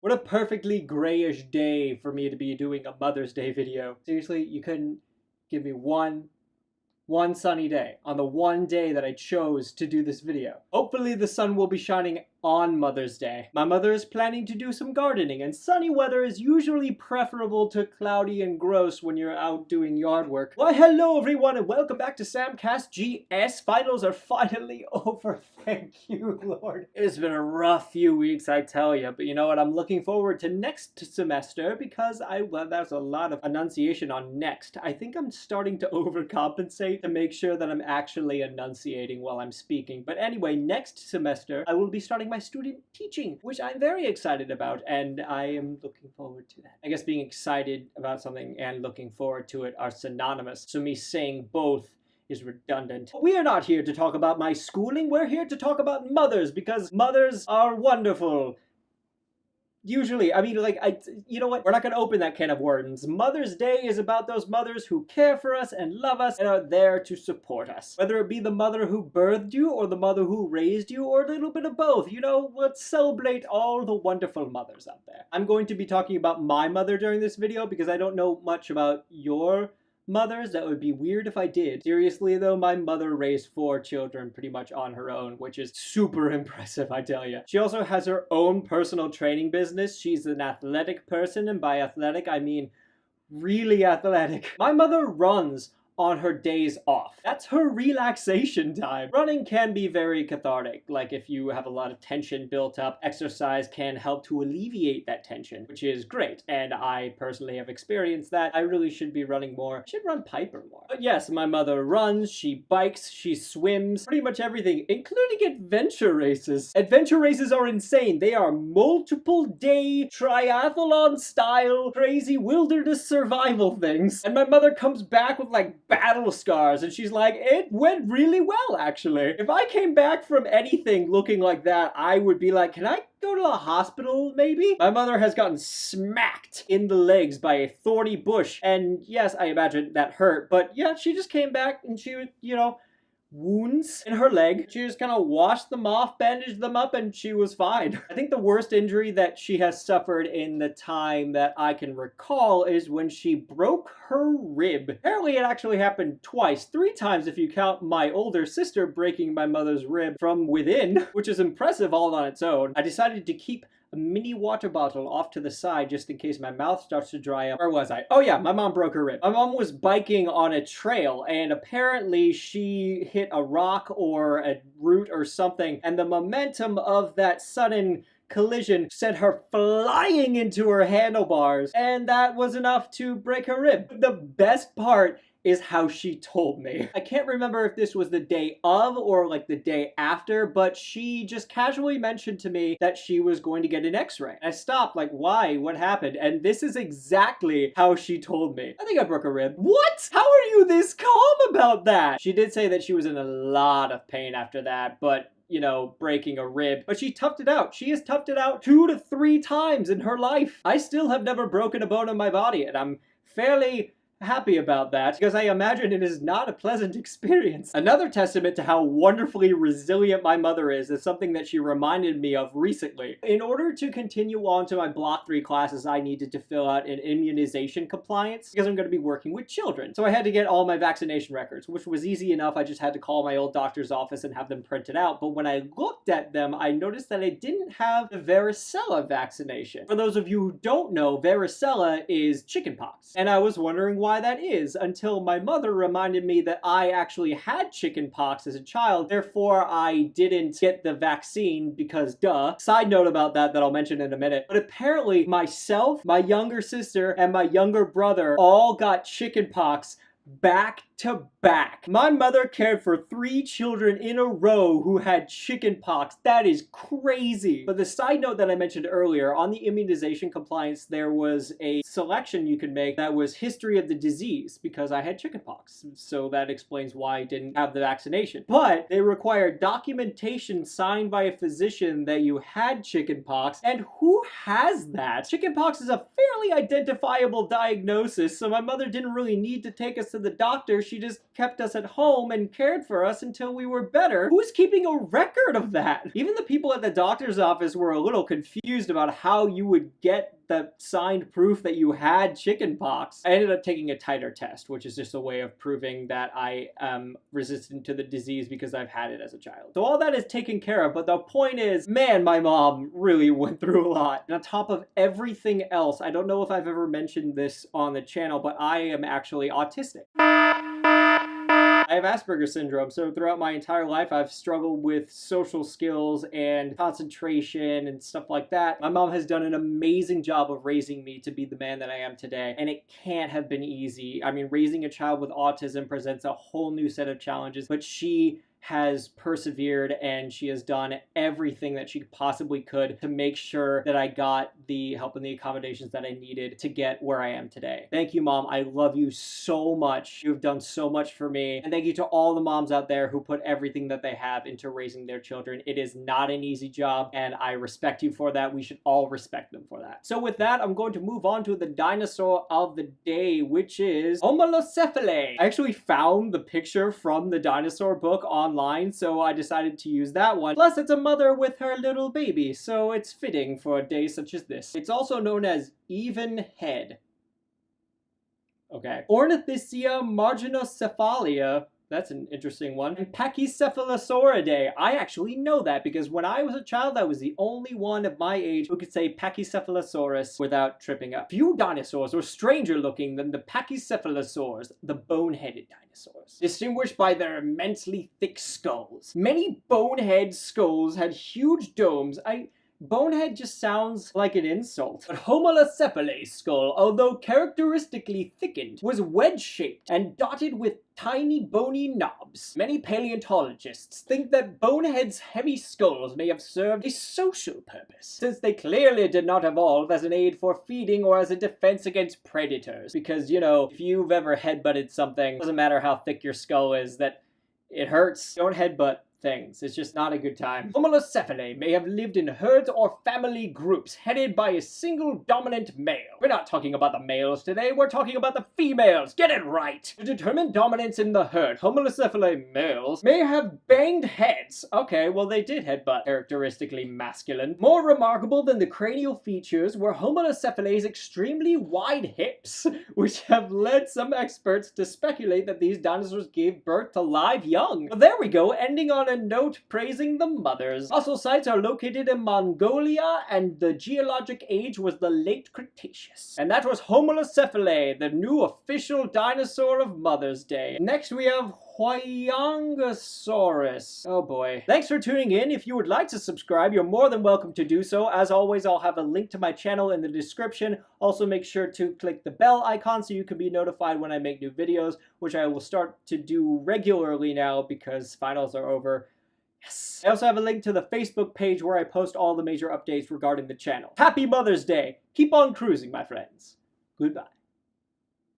What a perfectly grayish day for me to be doing a Mother's Day video. Seriously, you couldn't give me one sunny day on the one day that I chose to do this video. Hopefully the sun will be shining on Mother's Day. My mother is planning to do some gardening, and sunny weather is usually preferable to cloudy and gross when you're out doing yard work. Why, hello everyone, and welcome back to SamCastGS. Finals are finally over. Thank you, Lord. It's been a rough few weeks, I tell you, but you know what? I'm looking forward to next semester because there's a lot of enunciation on next. I think I'm starting to overcompensate to make sure that I'm actually enunciating while I'm speaking. But anyway, next semester I will be starting my student teaching, which I'm very excited about, and I am looking forward to that. I guess being excited about something and looking forward to it are synonymous, so me saying both is redundant. We are not here to talk about my schooling, we're here to talk about mothers, because mothers are wonderful. Usually, I mean, you know what? We're not going to open that can of worms. Mother's Day is about those mothers who care for us and love us and are there to support us. Whether it be the mother who birthed you or the mother who raised you or a little bit of both, you know, let's celebrate all the wonderful mothers out there. I'm going to be talking about my mother during this video because I don't know much about your mothers. That would be weird if I did. Seriously though, my mother raised 4 children pretty much on her own, which is super impressive, I tell you. She also has her own personal training business. She's an athletic person, and by athletic I mean really athletic. My mother runs on her days off. That's her relaxation time. Running can be very cathartic. Like if you have a lot of tension built up, exercise can help to alleviate that tension, which is great. And I personally have experienced that. I really should be running more. I should run Piper more. But yes, my mother runs, she bikes, she swims, pretty much everything, including adventure races. Adventure races are insane. They are multiple day triathlon style crazy wilderness survival things. And my mother comes back with like battle scars, and she's like, it went really well, actually. If I came back from anything looking like that, I would be like, can I go to a hospital, maybe? My mother has gotten smacked in the legs by a thorny bush, and yes, I imagine that hurt, but yeah, she just came back and she was, you know, wounds in her leg. She just kind of washed them off, bandaged them up, and she was fine. I think the worst injury that she has suffered in the time that I can recall is when she broke her rib. Apparently it actually happened twice, 3 times if you count my older sister breaking my mother's rib from within, which is impressive all on its own. I decided to keep a mini water bottle off to the side just in case my mouth starts to dry up. Where was I? Oh yeah, my mom broke her rib. My mom was biking on a trail, and apparently she hit a rock or a root or something, and the momentum of that sudden collision sent her flying into her handlebars, and that was enough to break her rib. The best part is how she told me. I can't remember if this was the day of or like the day after, but she just casually mentioned to me that she was going to get an x-ray. I stopped, like, why? What happened? And this is exactly how she told me. I think I broke a rib. What? How are you this calm about that? She did say that she was in a lot of pain after that, but you know, breaking a rib. But she toughed it out. She has toughed it out 2 to 3 times in her life. I still have never broken a bone in my body, and I'm fairly happy about that because I imagine it is not a pleasant experience. Another testament to how wonderfully resilient my mother is something that she reminded me of recently. In order to continue on to my Block 3 classes, I needed to fill out an immunization compliance because I'm going to be working with children. So I had to get all my vaccination records, which was easy enough. I just had to call my old doctor's office and have them printed out. But when I looked at them, I noticed that I didn't have the varicella vaccination. For those of you who don't know, varicella is chickenpox. And I was wondering why that is until my mother reminded me that I actually had chickenpox as a child, therefore I didn't get the vaccine because duh. Side note about that I'll mention in a minute, but apparently myself, my younger sister, and my younger brother all got chickenpox back to back. My mother cared for 3 children in a row who had chickenpox. That is crazy. But the side note that I mentioned earlier, on the immunization compliance, there was a selection you could make that was history of the disease because I had chickenpox. So that explains why I didn't have the vaccination. But they required documentation signed by a physician that you had chickenpox. And who has that? Chickenpox is a fairly identifiable diagnosis, so my mother didn't really need to take us to the doctor. she just kept us at home and cared for us until we were better. Who's keeping a record of that? Even the people at the doctor's office were a little confused about how you would get the signed proof that you had chickenpox. I ended up taking a titer test, which is just a way of proving that I am resistant to the disease because I've had it as a child. So all that is taken care of, but the point is, man, my mom really went through a lot. And on top of everything else, I don't know if I've ever mentioned this on the channel, but I am actually autistic. I have Asperger's syndrome, so throughout my entire life, I've struggled with social skills and concentration and stuff like that. My mom has done an amazing job of raising me to be the man that I am today, and it can't have been easy. I mean, raising a child with autism presents a whole new set of challenges, but she has persevered and she has done everything that she possibly could to make sure that I got the help and the accommodations that I needed to get where I am today. Thank you, Mom. I love you so much. You've done so much for me. And thank you to all the moms out there who put everything that they have into raising their children. It is not an easy job, and I respect you for that. We should all respect them for that. So with that, I'm going to move on to the dinosaur of the day, which is Homalocephale. I actually found the picture from the dinosaur book online, so I decided to use that one. Plus, it's a mother with her little baby, so it's fitting for a day such as this. It's also known as even head. Okay. Ornithicia marginocephalia. That's an interesting one. And Pachycephalosauridae. I actually know that because when I was a child, I was the only one of my age who could say Pachycephalosaurus without tripping up. Few dinosaurs were stranger looking than the Pachycephalosaurs, the bone-headed dinosaurs, distinguished by their immensely thick skulls. Many bonehead skulls had huge domes. Bonehead just sounds like an insult. But Homalocephale's skull, although characteristically thickened, was wedge-shaped and dotted with tiny bony knobs. Many paleontologists think that boneheads' heavy skulls may have served a social purpose, since they clearly did not evolve as an aid for feeding or as a defense against predators. Because, you know, if you've ever headbutted something, it doesn't matter how thick your skull is, that it hurts. Don't headbutt things. It's just not a good time. Homalocephale may have lived in herds or family groups headed by a single dominant male. We're not talking about the males today, we're talking about the females. Get it right! To determine dominance in the herd, Homalocephale males may have banged heads. Okay, well they did headbutt. Characteristically masculine. More remarkable than the cranial features were Homalocephale's extremely wide hips, which have led some experts to speculate that these dinosaurs gave birth to live young. Well, there we go, ending on a note praising the mothers. Fossil sites are located in Mongolia, and the geologic age was the late Cretaceous. And that was Homalocephale, the new official dinosaur of Mother's Day. Next we have Huayongosaurus. Oh boy. Thanks for tuning in. If you would like to subscribe, you're more than welcome to do so. As always, I'll have a link to my channel in the description. Also make sure to click the bell icon so you can be notified when I make new videos, which I will start to do regularly now because finals are over. Yes. I also have a link to the Facebook page where I post all the major updates regarding the channel. Happy Mother's Day! Keep on cruising, my friends. Goodbye.